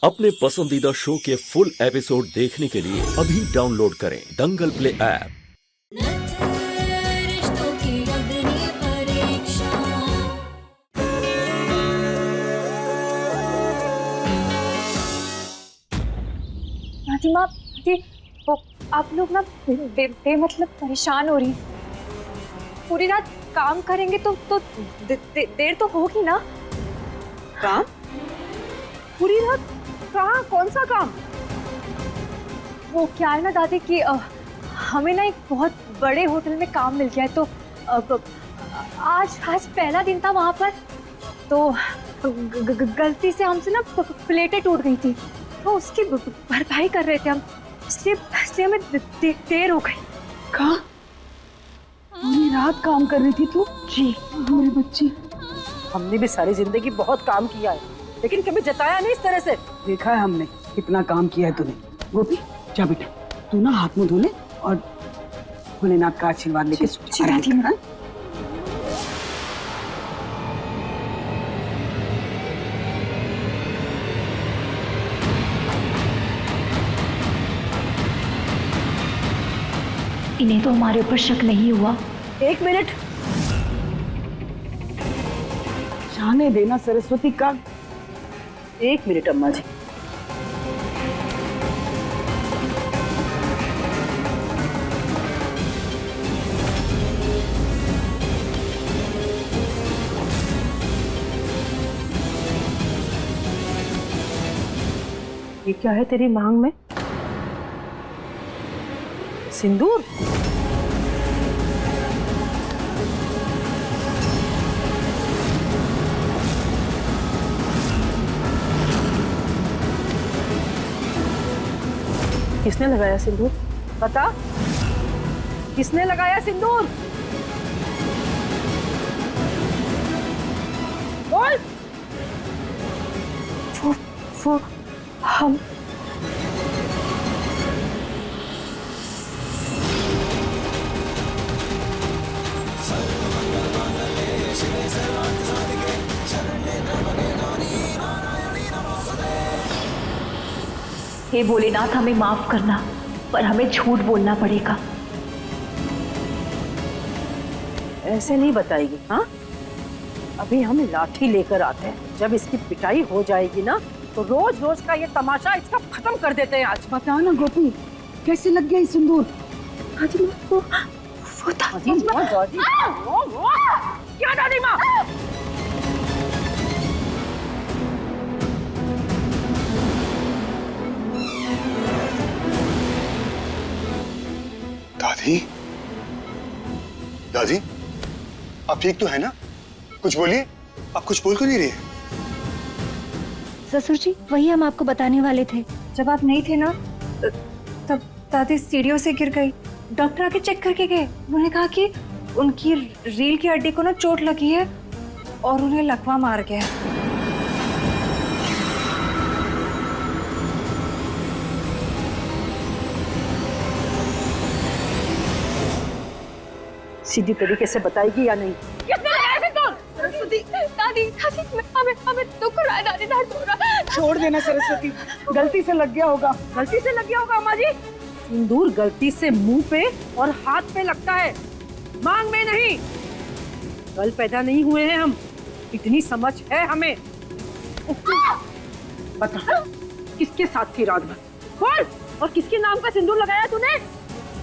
अपने पसंदीदा शो के फुल एपिसोड देखने के लिए अभी डाउनलोड करें दंगल प्ले ऐप। रिश्तों की अग्नि परीक्षा। नाज़िमा जी, वो आप लोग ना बेमतलब परेशान हो रही हैं। पूरी रात काम करेंगे तो देर तो होगी ना। काम? पूरी रात कहाँ? कौन सा काम? वो क्या है ना दादी कि हमें ना एक बहुत बड़े होटल में काम मिल गया है, तो आज पहला दिन था वहाँ पर, तो गलती से हमसे ना प्लेटें टूट गई थी, तो उसकी भरपाई कर रहे थे हम, इसलिए हमें देर हो गई। कहाँ? पूरी रात काम कर रही थी तू? जी। मेरी बच्ची, हमने भी सारी जिंदगी बहुत काम किया है, लेकिन कभी जताया नहीं इस तरह से। देखा है हमने कितना काम किया है तूने। गोपी जा बेटा, तू ना हाथ मुंह धोले और भोलेनाथ का आशीर्वाद लेके आराम कर। इन्हें तो हमारे ऊपर शक नहीं हुआ। एक मिनट, जाने देना सरस्वती का। एक मिनट अम्मा जी। ये क्या है तेरी मांग में? सिंदूर? किसने लगाया सिंदूर? बता, किसने लगाया सिंदूर? बोल। वो हम हे भोलेनाथ, हमें माफ करना, पर हमें झूठ बोलना पड़ेगा। ऐसे नहीं बताएगी। हाँ, अभी हम लाठी लेकर आते हैं, जब इसकी पिटाई हो जाएगी ना, तो रोज रोज का ये तमाशा इसका खत्म कर देते हैं आज। बता ना गोपी, कैसे लग गया सिंदूर? क्या दादी माँ? दादी, दादी, आप ठीक तो है ना? कुछ बोलिए, आप कुछ बोल क्यों नहीं रही है? ससुर जी, वही हम आपको बताने वाले थे। जब आप नहीं थे ना, तब दादी सीढ़ियों से गिर गई। डॉक्टर आके चेक करके गए, उन्होंने कहा कि उनकी रीढ़ की हड्डी को ना चोट लगी है और उन्हें लकवा मार गया। सीधी तरीके से बताएगी या नहीं? दादी, हमें दुख हो रहा है दादी, दर्द हो रहा है। छोड़ देना सरस्वती, गलती से लग गया होगा। गलती से लग गया होगा अम्मा जी। सिंदूर गलती से मुंह पे और हाथ पे लगता है, मांग में नहीं। कल पैदा नहीं हुए हैं हम, इतनी समझ है हमें। बता, किसके साथ थी रात भर? बोल, और किसके नाम का सिंदूर लगाया तूने?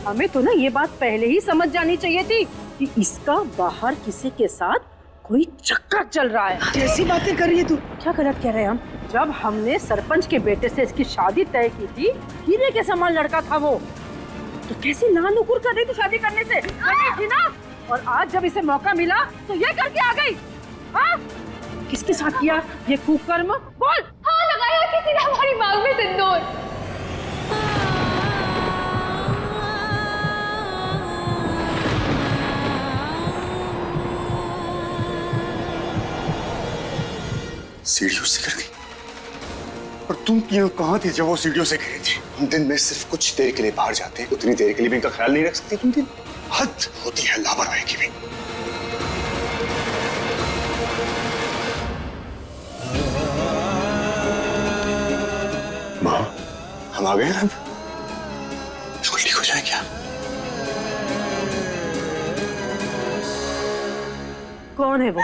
हमें तो ना ये बात पहले ही समझ जानी चाहिए थी कि इसका बाहर किसी के साथ कोई चक्कर चल रहा है। कैसी बातें कर रही है तू? क्या गलत कह रहे हैं हम? जब हमने सरपंच के बेटे से इसकी शादी तय की थी, हीरे के समान लड़का था वो, तो कैसी नानुकुर कर रही थी शादी करने से? थी ना? और आज जब इसे मौका मिला तो ये करके आ गई। हाँ? किसके साथ किया ये कुकर्म? बोल। हाँ, लगाया किसी ने हमारी मांग में सिंदूर। सीढ़ियों से गिर गई। और तुम तीनों कहाँ थे जब वो सीढ़ियों से गिरी थी? हम दिन में सिर्फ कुछ देर के लिए बाहर जाते हैं, उतनी देर के लिए भी इनका ख्याल नहीं रख सकती तुम दिन? हद होती है लापरवाही की भी। हम आ गए ना, बिल्कुल ठीक हो जाए क्या? कौन है वो?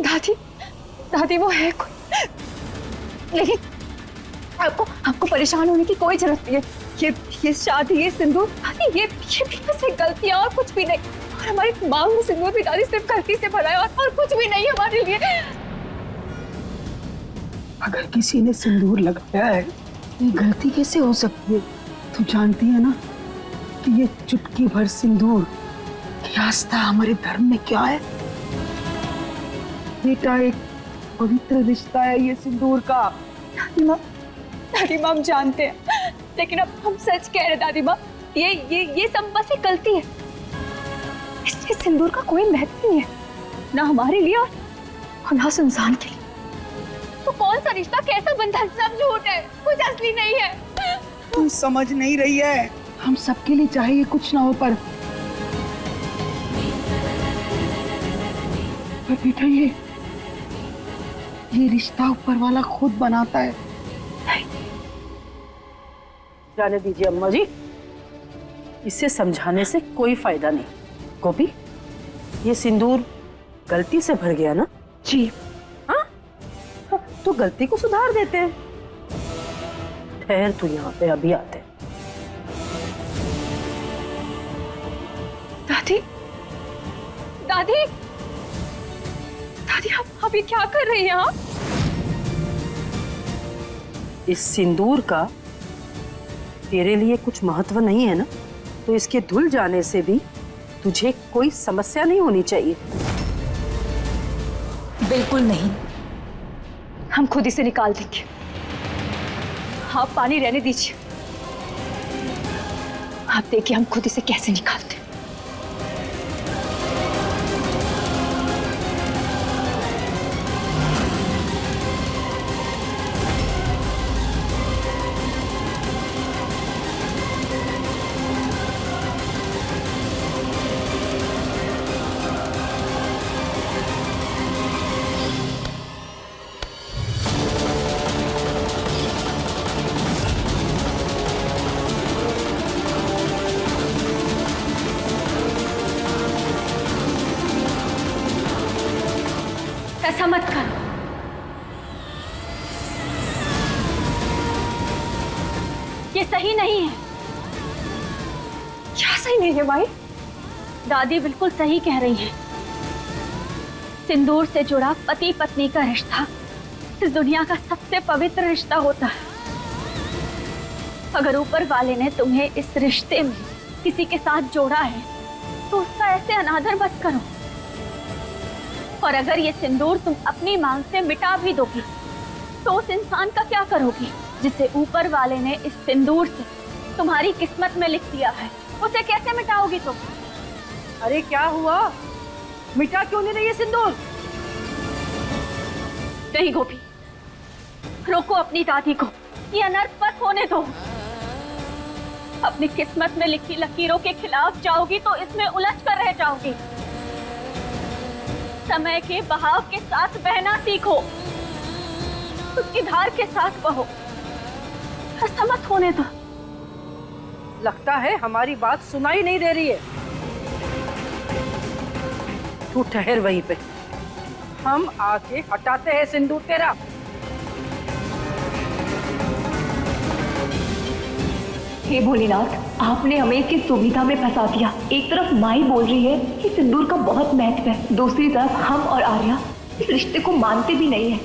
दादी, दादी वो है कोई, लेकिन आपको परेशान होने की कोई जरूरत नहीं है। ये शादी, ये सिंदूर, दादी ये भी बस एक गलती है और कुछ भी नहीं। और हमारी मांग में सिंदूर भी दादी सिर्फ गलती से भरा है और कुछ भी नहीं हमारे लिए। अगर किसी ने सिंदूर लगाया है, ये गलती कैसे हो सकती है? तू जानती है ना कि ये चुटकी भर सिंदूर की आस्था हमारे धर्म में क्या है? बेटा, एक पवित्र रिश्ता है ये सिंदूर का। दादी माँ हम जानते हैं, लेकिन अब हम सच कह रहे हैं दादी माँ, ये सब बस एक गलती है। इसलिए सिंदूर का कोई महत्व नहीं है, ना हमारे लिए और ना उस इंसान के लिए। तो कौन सा रिश्ता, कैसा बंधन, सब झूठ है, कुछ असली नहीं है। तू समझ नहीं रही है, हम सबके लिए चाहे ये कुछ ना हो, पर बेटा ये रिश्ता ऊपर वाला खुद बनाता है। जाने दीजिए अम्मा जी, इसे समझाने से कोई फायदा नहीं। गोपी, ये सिंदूर गलती से भर गया ना? जी हाँ, तो गलती को सुधार देते हैं। ठहर तू यहाँ पे, अभी आते हैं। दादी, दादी, दादी आप अभी क्या कर रही हैं आप? इस सिंदूर का तेरे लिए कुछ महत्व नहीं है ना, तो इसके धुल जाने से भी तुझे कोई समस्या नहीं होनी चाहिए। बिल्कुल नहीं, हम खुद इसे निकाल देंगे। आप पानी रहने दीजिए, आप देखिए हम खुद इसे कैसे निकालते हैं। ऐसा मत करो, ये सही नहीं है। क्या सही नहीं है भाई? दादी बिल्कुल सही कह रही है। सिंदूर से जुड़ा पति पत्नी का रिश्ता इस दुनिया का सबसे पवित्र रिश्ता होता है। अगर ऊपर वाले ने तुम्हें इस रिश्ते में किसी के साथ जोड़ा है तो उसका ऐसे अनादर मत करो। और अगर ये सिंदूर तुम अपनी मांग से मिटा भी दोगी तो उस इंसान का क्या करोगी जिसे ऊपर वाले ने इस सिंदूर से तुम्हारी किस्मत में लिख दिया है? उसे कैसे मिटाओगी तुम? अरे क्या हुआ? मिटा क्यों नहीं रही है सिंदूर? नहीं गोपी, रोको अपनी दादी को, ये अनर्थ मत होने दो। अपनी किस्मत में लिखी लकीरों के खिलाफ जाओगी तो इसमें उलझ कर रह जाओगी। समय के बहाव के साथ बहना सीखो, उसकी धार के साथ बहो, ऐसा मत होने दो। लगता है हमारी बात सुनाई नहीं दे रही है। तू ठहर वहीं पे, हम आके हटाते हैं सिंदूर तेरा। हे भोलेनाथ, आपने हमें किस दुविधा में फंसा दिया। एक तरफ माई बोल रही है कि सिंदूर का बहुत महत्व है, दूसरी तरफ हम और आर्या इस रिश्ते को मानते भी नहीं है।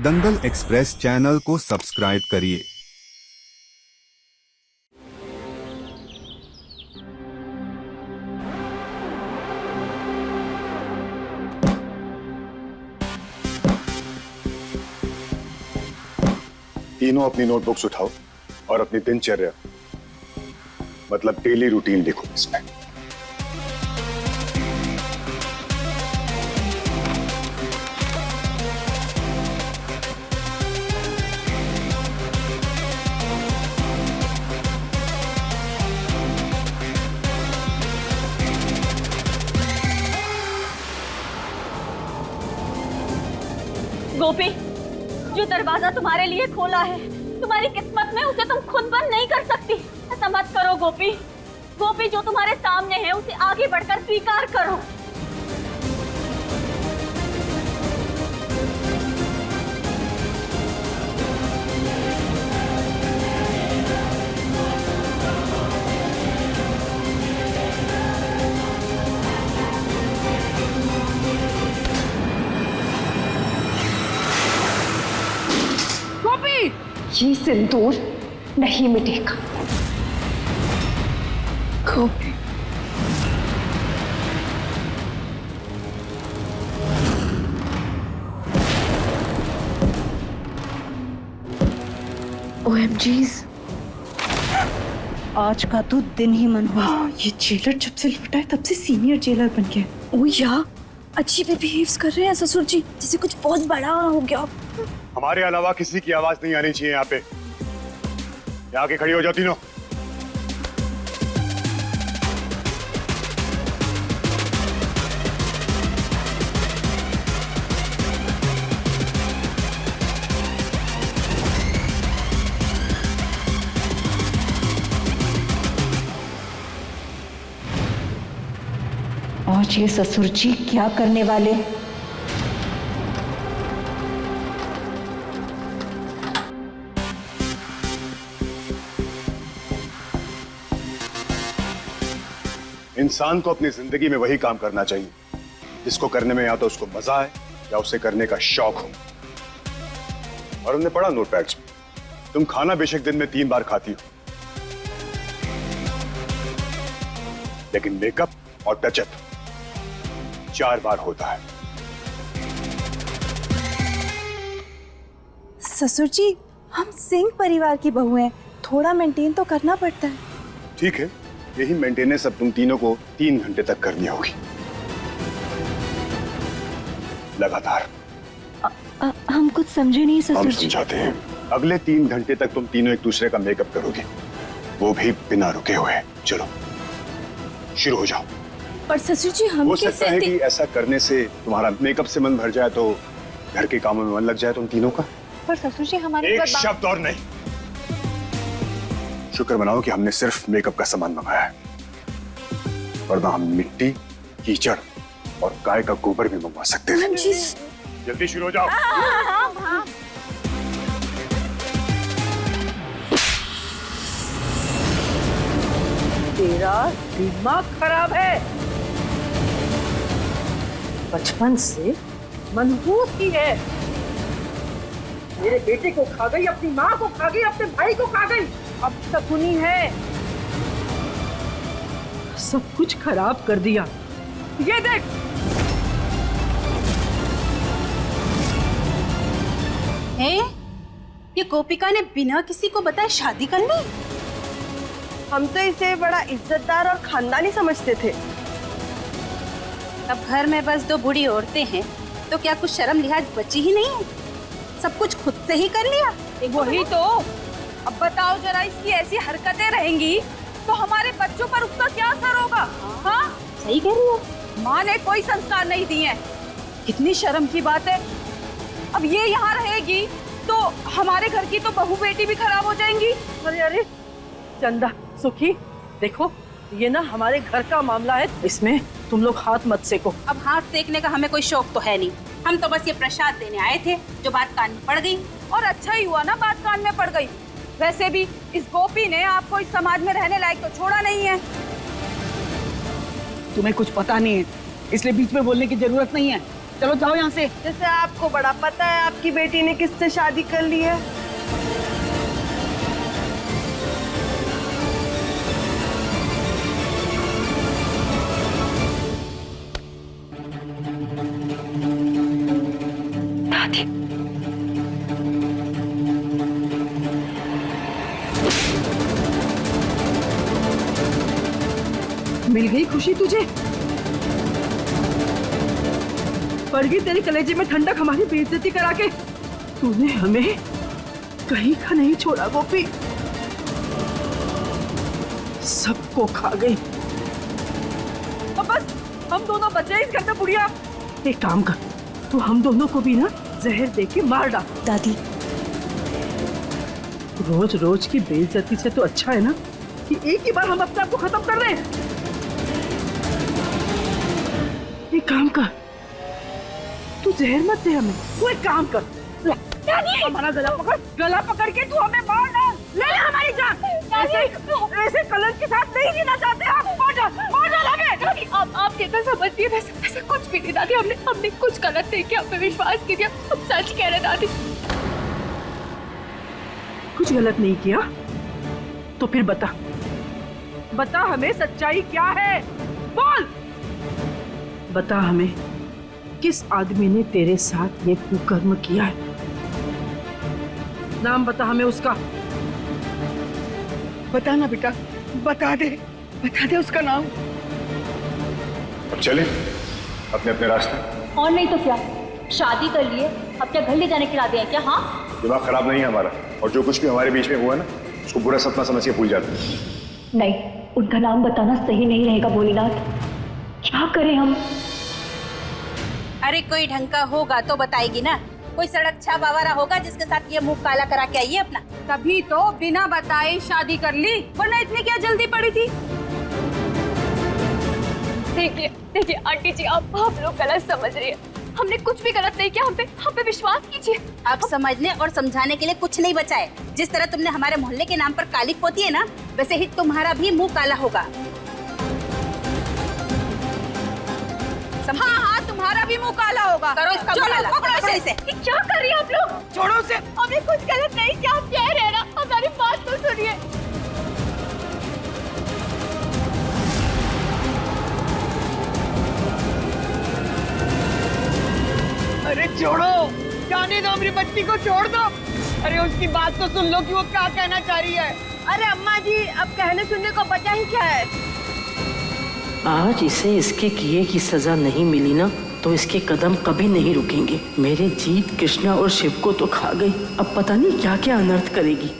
दंगल एक्सप्रेस चैनल को सब्सक्राइब करिए। तीनों अपनी नोटबुक्स उठाओ और अपनी दिनचर्या, मतलब डेली रूटीन लिखो इसमें। गोपी, जो दरवाजा तुम्हारे लिए खोला है तुम्हारी किस्मत में उसे तुम खुद बंद नहीं कर सकती। ऐसा मत करो गोपी। गोपी जो तुम्हारे सामने है उसे आगे बढ़कर स्वीकार करो। ये सिंदूर नहीं मिटेगा। गोपी, OMGs, आज का तो दिन ही मन हुआ। ये जेलर जब से लौटा है तब से सीनियर जेलर बन गया। ओ या अजीब बिहेव्स कर रहे हैं ससुर जी, जैसे कुछ बहुत बड़ा हो गया। हमारे अलावा किसी की आवाज नहीं आनी चाहिए यहाँ पे। यहाँ आके खड़ी हो जाओ तीनों। आज ये ससुर जी क्या करने वाले? इंसान को अपनी जिंदगी में वही काम करना चाहिए जिसको करने में या तो उसको मजा आए या उसे करने का शौक हो। और हमने पढ़ा नोट पैड्स में, तुम खाना बेशक दिन में 3 बार खाती हो, लेकिन मेकअप और टचअप 4 बार होता है। ससुर जी, हम सिंह परिवार की बहू हैं, थोड़ा मेंटेन तो करना पड़ता है। ठीक है, यही मेंटेनेंस अब तुम तीनों को 3 घंटे तक करनी होगी, लगातार। हम कुछ समझे नहीं हम ससुर जी। समझाते हैं। अगले 3 घंटे तक तुम तीनों एक दूसरे का मेकअप करोगे, वो भी बिना रुके हुए। चलो शुरू हो जाओ। पर ससुर जी हम हो सकता है कि ऐसा करने से तुम्हारा मेकअप से मन भर जाए तो घर के कामों में मन लग जाए तुम तीनों का। पर ससुर जी हमारे एक शब्द और नहीं। शुक्र मनाओ कि हमने सिर्फ मेकअप का सामान मंगाया है, वरना हम मिट्टी, कीचड़ और गाय का गोबर भी मंगवा सकते थे। जल्दी शुरू हो जाओ। तेरा दिमाग खराब है। बचपन से मनहूस ही है। मेरे बेटे को खा गई, अपनी माँ को खा गई, अपने भाई को खा गई, अब तक उन्हीं है। सब कुछ खराब कर दिया। ये देख, ये गोपिका ने बिना किसी को बताए शादी कर ली। हम तो इसे बड़ा इज्जतदार और खानदानी समझते थे। अब घर में बस 2 बूढ़ी औरतें हैं तो क्या कुछ शर्म लिहाज बची ही नहीं है? सब कुछ खुद से ही कर लिया। वही तो। अब बताओ जरा, इसकी ऐसी हरकतें रहेंगी तो हमारे बच्चों पर उसका क्या असर होगा? हाँ, सही कह रही हो। माँ ने कोई संस्कार नहीं दिए हैं। कितनी शर्म की बात है। अब ये यहाँ रहेगी तो हमारे घर की तो बहू बेटी भी खराब हो जाएंगी। अरे अरे चंदा, सुखी, देखो ये ना हमारे घर का मामला है, इसमें तुम लोग हाथ मत सेको। अब हाथ सेकने का हमें कोई शौक तो है नहीं। हम तो बस ये प्रसाद देने आए थे, जो बात कान में पड़ गई। और अच्छा ही हुआ ना बात कान में पड़ गई। वैसे भी इस गोपी ने आपको इस समाज में रहने लायक तो छोड़ा नहीं है। तुम्हें कुछ पता नहीं है, इसलिए बीच में बोलने की जरूरत नहीं है। चलो जाओ यहाँ से। जैसे आपको बड़ा पता है आपकी बेटी ने किससे शादी कर ली है। दादी, मिल गई खुशी तुझे? पड़ गई तेरे कलेजे में ठंडक हमारी बेइज्जती करा के। तूने हमें कहीं का नहीं छोड़ा गोपी, सबको खा गई। अब बस हम दोनों बचे इस घर में। बुढ़िया, एक काम कर, तू हम दोनों को भी ना जहर दे के मार डाल। दादी, रोज रोज की बेइज्जती से तो अच्छा है ना कि एक ही बार हम अपने आप को खत्म कर दें। एक काम कर, तू जहर मत दे हमें, तू एक काम कर, हमारा गला पकड़ के तू हमें मार डाल, ले ले हमारी जान। ऐसे कलर के साथ नहीं जीना चाहते आप, मार डाल हमें। दादी आप कितना समझती है, वैसे कुछ भी नहीं दादी, हमने कुछ गलत नहीं किया, हमें विश्वास कीजिए, हम सच कह रहे दादी। कुछ गलत नहीं किया तो फिर बता हमें सच्चाई क्या है, बोल। बता हमें किस आदमी ने तेरे साथ ये कुकर्म किया है, नाम बता हमें उसका। बता ना बेटा, बता दे उसका नाम। अब चले अपने अपने रास्ते। और नहीं तो क्या, शादी कर लिए, अब क्या घर ले जाने के इरादे हैं क्या? हाँ, दिमाग खराब नहीं है हमारा, और जो कुछ भी हमारे बीच में हुआ ना उसको बुरा सपना समझ के भूल जाते हैं। नहीं, उनका नाम बताना सही नहीं रहेगा भोलेनाथ। क्या करें हम? अरे कोई ढंग का होगा तो बताएगी ना, कोई सड़क छाप आवारा होगा जिसके साथ ये मुंह काला करा के आई है अपना। तभी तो बिना बताए शादी कर ली, वरना इतनी क्या जल्दी पड़ी थी? देखिए आंटी जी, आप लोग गलत समझ रही है, हमने कुछ भी गलत नहीं किया, हम पे विश्वास कीजिए। अब समझने और समझाने के लिए कुछ नहीं बचा है। जिस तरह तुमने हमारे मोहल्ले के नाम पर काली पोती है ना, वैसे ही तुम्हारा भी मुंह काला होगा। हाँ, तुम्हारा भी मुंह काला होगा। करो इसका मुंह काला, पकड़ो इसे। क्या कर रही है आप लोग? छोड़ो उसे। हमने कुछ गलत नहीं किया, आप कह रहे हैं ना, हमारी बात तो सुनिए। अरे छोड़ो, जाने दो, मेरी बच्ची को छोड़ दो। अरे उसकी बात तो सुन लो कि वो क्या कहना चाह रही है। अरे अम्मा जी, अब कहने सुनने को बचा ही क्या है? आज इसे इसके किए की सजा नहीं मिली ना तो इसके कदम कभी नहीं रुकेंगे। मेरे जीत कृष्णा और शिव को तो खा गई, अब पता नहीं क्या क्या अनर्थ करेगी।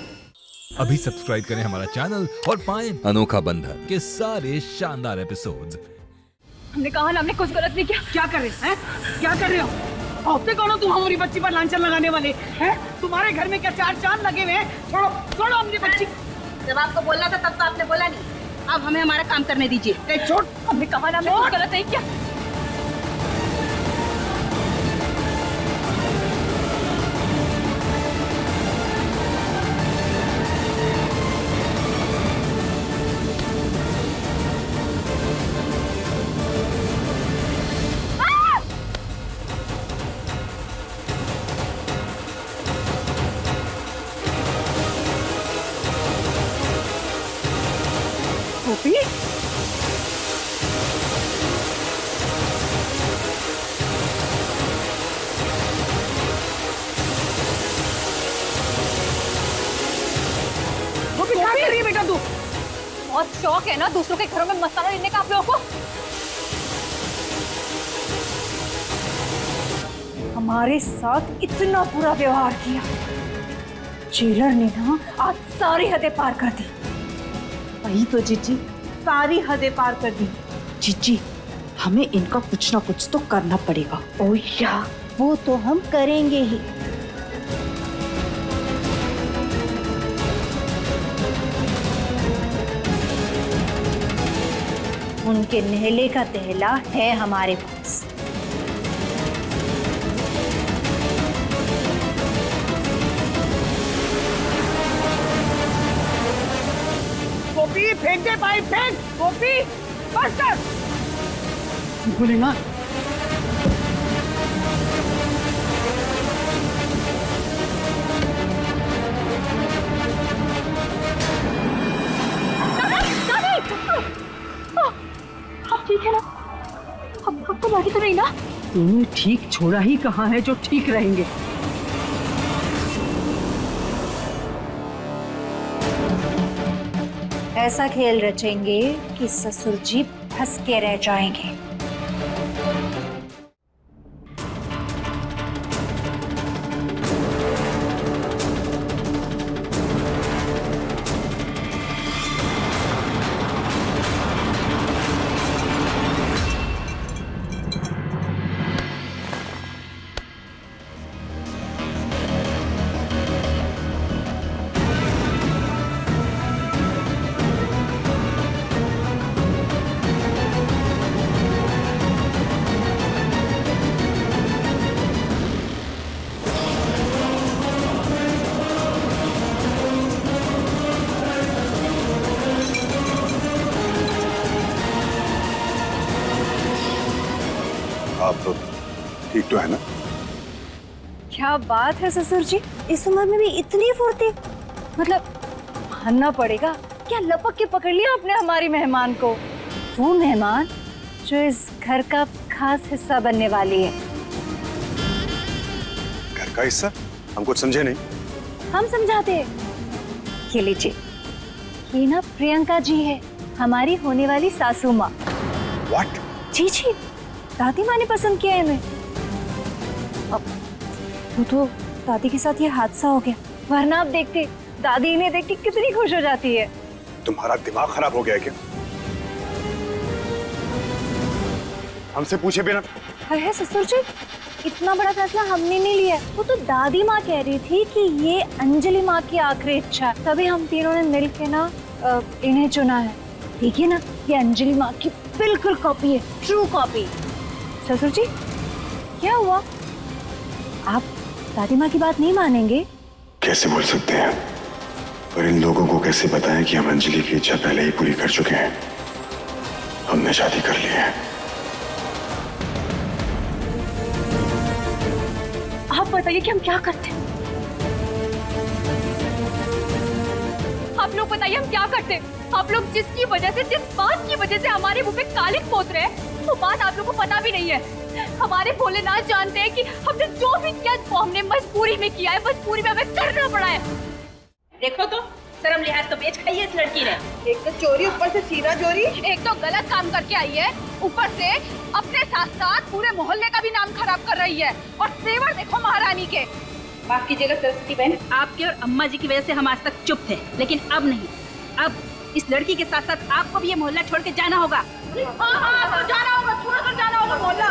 अभी सब्सक्राइब करें हमारा चैनल और पाएं अनोखा बंधन के सारे शानदार एपिसोड्स। हमने कहा ना, हमने कुछ गलत नहीं किया। क्या कर रहे हैं? क्या कर रहे हो? औरतें कौन हो तुम हमारी बच्ची पर लांछन लगाने वाले हैं? तुम्हारे घर में क्या चार चांद लगे हुए हैं? छोड़ो हमारी बच्ची। जब आपको बोलना था तब तो आपने बोला नहीं, अब हमें हमारा काम करने दीजिए। छोड़, हमने कहा ना, हमने कुछ गलत नहीं किया। गोपी, क्या कर रही है बेटा तू? बहुत शौक है ना दूसरों के घरों में मसाला लेने का आप लोगों को। हमारे साथ इतना बुरा व्यवहार किया, जेलर ने ना आज सारी हदें पार कर दी। वही तो जीजी, सारी हदें पार कर दी। जीजी, हमें इनका कुछ ना कुछ तो करना पड़ेगा। ओ या, वो तो हम करेंगे ही। उनके नहले का तहला है हमारे पास। गोपी फेंक दे भाई, फेंक। गोपी बस कर। भूलेगा ठीक है ना? हमको बाकी तो नहीं ना? तूने ठीक छोड़ा ही कहाँ है जो ठीक रहेंगे। ऐसा खेल रचेंगे कि ससुर जी फंस के रह जाएंगे। आप ठीक तो है ना? क्या बात है ससुर जी, इस उम्र में भी इतनी फुर्ती। मतलब मानना पड़ेगा, क्या लपक के पकड़ लिया आपने हमारी मेहमान को। वो मेहमान जो इस घर का खास हिस्सा बनने वाली है। घर का हिस्सा? हम कुछ समझे नहीं। हम समझाते हैं। ये लीजिए, ये ना प्रियंका जी है, हमारी होने वाली सासू माँ। What? जी जी, दादी माँ ने पसंद किया है इन्हें। अब तो दादी के साथ ये हादसा हो गया, वरना आप देखते दादी इन्हें देख के कितनी खुश हो जाती है। तुम्हारा दिमाग खराब हो गया है क्या? हमसे पूछे बिना? अरे ससुर जी, इतना बड़ा फैसला हमने नहीं लिया। वो तो दादी माँ कह रही थी कि ये अंजलि माँ की आखिरी इच्छा है, तभी हम तीनों ने मिल के ना इन्हें चुना है। देखिए ना, ये अंजलि माँ की बिल्कुल कॉपी है, ट्रू कॉपी। ससुर जी, क्या हुआ? आप दादी माँ की बात नहीं मानेंगे? कैसे बोल सकते हैं? पर इन लोगों को कैसे बताएं कि हम अंजलि की इच्छा पहले ही पूरी कर चुके हैं। हमने शादी कर ली है। आप बताइए कि हम क्या करते हैं? आप लोग बताइए हम क्या करते? आप लोग जिसकी वजह से, जिस बात की वजह से हमारे मुंह पे कालिक पोत रहे हैं, वो बात आप लोगों को पता भी नहीं है। हमारे भोलेनाथ जानते हैं कि हमने जो भी किया वो हमने मजबूरी में किया है, मजबूरी में हमें करना पड़ा है। देखो तो, शर्म लिहाज तो बेच खाई है इस लड़की ने। एक तो चोरी, ऊपर से सीधा चोरी। एक तो गलत काम करके आई है, ऊपर से अपने साथ साथ पूरे मोहल्ले का भी नाम खराब कर रही है। और तेवर देखो महारानी के। माफ कीजिएगा सरस्वती बहन, आपके और अम्मा जी की वजह से हम आज तक चुप थे, लेकिन अब नहीं। अब इस लड़की के साथ साथ आपको भी ये मोहल्ला छोड़ के जाना होगा। हाँ, तो जाना होगा, छोड़ कर जाना होगा मोहल्ला।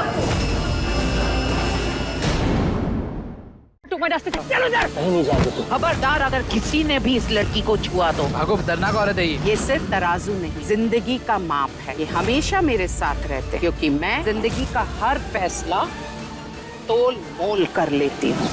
खबरदार, अगर किसी ने भी इस लड़की को छुआ तो भागो, खतरनाक औरत है ये सिर्फ तराजू नहीं, जिंदगी का माप है। ये हमेशा मेरे साथ रहते हैं, क्योंकि मैं जिंदगी का हर फैसला तोल मोल कर लेती हूँ।